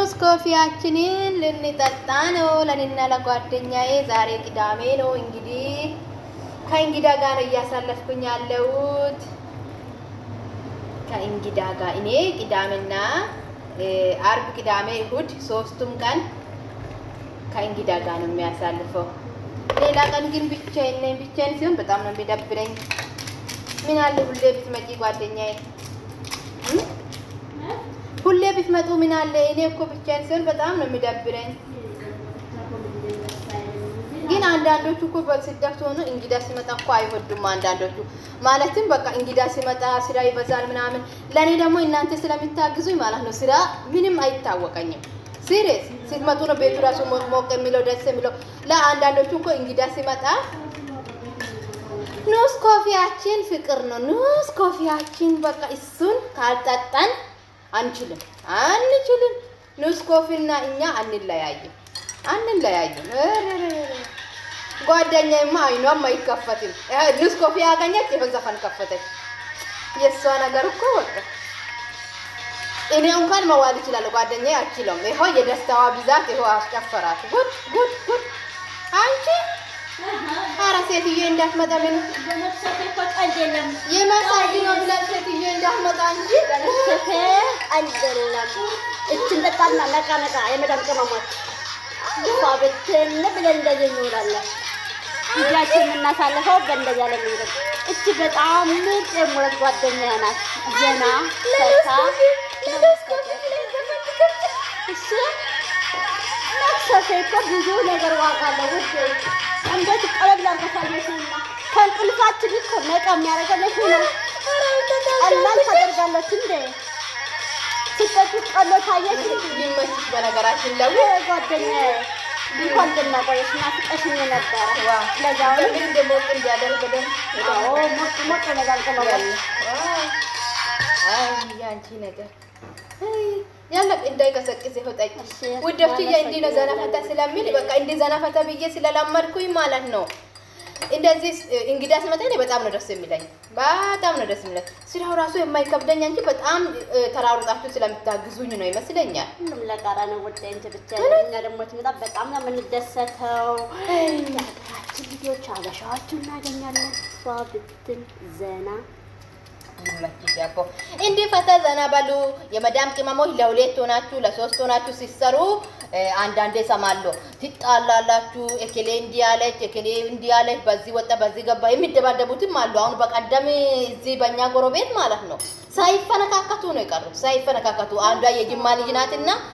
ኑስ ኮፊያችንን ልንጠጣ ነው ለኔና ለጓደኛዬ። ዛሬ ቅዳሜ ነው እንግዲህ ከእንግዳ ጋር ነው እያሳለፍኩኝ ያለሁት። ከእንግዳ ጋር እኔ ቅዳሜና አርብ፣ ቅዳሜ፣ እሁድ ሶስቱም ቀን ከእንግዳ ጋር ነው የሚያሳልፈው። ሌላ ቀን ግን ብቻዬን ነኝ። ብቻዬን ሲሆን በጣም ነው የሚደብረኝ። ምን አለ ሁሌ ብትመጪ ጓደኛዬ፣ ሁሌ ብትመጡ ምን አለ። እኔ እኮ ብቻዬን ሲሆን በጣም ነው የሚደብረኝ። ግን አንዳንዶቹ እኮ በስደት ሆኖ እንግዳ ሲመጣ እኮ አይወዱም። አንዳንዶቹ ማለትም በቃ እንግዳ ሲመጣ ስራ ይበዛል ምናምን። ለኔ ደግሞ እናንተ ስለምታግዙኝ ማለት ነው ስራ ምንም አይታወቀኝም። ሲሪየስ ስትመጡ ነው ቤቱ ራሱ ሞቅ የሚለው ደስ የሚለው። ለአንዳንዶቹ እኮ እንግዳ ሲመጣ ኑስ ኮፊያችን ፍቅር ነው። ኑስ ኮፊያችን በቃ እሱን ካልጠጣን አንችልም። ኑስ ኮፊና እኛ አንለያይም። ጓደኛዬማ አይኗም አይከፈትም። ኑስ ኮፊ ያገኘች የበዛፈን ከፈተች። የሷ ነገር እኮ በቃ እኔ እንኳን መዋል እችላለሁ፣ ጓደኛዬ አትችልም። ይሄው የደስታዋ ብዛት ይሄው አስጨፈራት። ጉድ አንቺ ኧረ ሴትዬ እንዳትመጣ ምን የማሳጅነው ብለን ሴትዬ እንዳትመጣ እንጂ አይደለም። እችን ጠጣና ነቃ የመዳም ቅመሞች ብትን ብለን እንደዚህ እንውላለን። ጊዜያችን የምናሳልፈው በእንደዚያ ላይ መንገድ። እቺ በጣም ምርጥ የሞለት ጓደኛ ናት። ዘና ፈታ እሱ ነፍሰሴ እኮ ብዙ ነገር ዋጋ አለው። ውድ እንዴት ቀለል አርገሳለችና ከእንቅልፋችን እኮ ነቃ የሚያደርገን እኮ ነው። ቀላል ታደርጋለች እንዴ ስትጠጡ ቀሎ ታየች ሊመችሽ። በነገራችን ላይ ጓደኛዬ እንኳን እንደናቆየሽ ናፍቀሽኝ ነበረ። ለዛው እንደ ሞቅ እንዲያደርግ ሞቅ ነገር ቀመባል። ያንቺ ነገር ያለ እንዳይቀሰቅስ ይወጣኝ። ውዶችዬ እንዲህ ነው ዘና ፈታ ስለሚል በቃ እንዲህ ዘና ፈታ ብዬ ስለለመድኩኝ ማለት ነው። እንደዚህ እንግዳ ሲመጣ እኔ በጣም ነው ደስ የሚለኝ። ስራው ራሱ የማይከብደኝ እንጂ በጣም ተራሩጣችሁ ስለምታግዙኝ ነው ይመስለኛል። ምንም ለቃራ ነው ወጣ እንጂ ብቻ እኛ ደግሞ ትመጣ በጣም ነው የምንደሰተው። የሀገራችን ልጆች አበሻዎቹ እናገኛለን። ፏብትን ዘና ይመችሻፖ እንዲህ ፈታ ዘና በሉ። የመዳም ቅመሞች ለሁለት ሆናችሁ ለሶስት ሆናችሁ ሲሰሩ አንዳንዴ ሰማለሁ ትጣላላችሁ። እከሌ እንዲህ አለች፣ እከሌ እንዲህ አለች፣ በዚህ ወጣ በዚህ ገባ የሚደባደቡትም አሉ። አሁን በቀደም እዚህ በእኛ ጎረቤት ማለት ነው ሳይፈነካከቱ ነው የቀሩት። አንዷ የጅማ ልጅ ናትና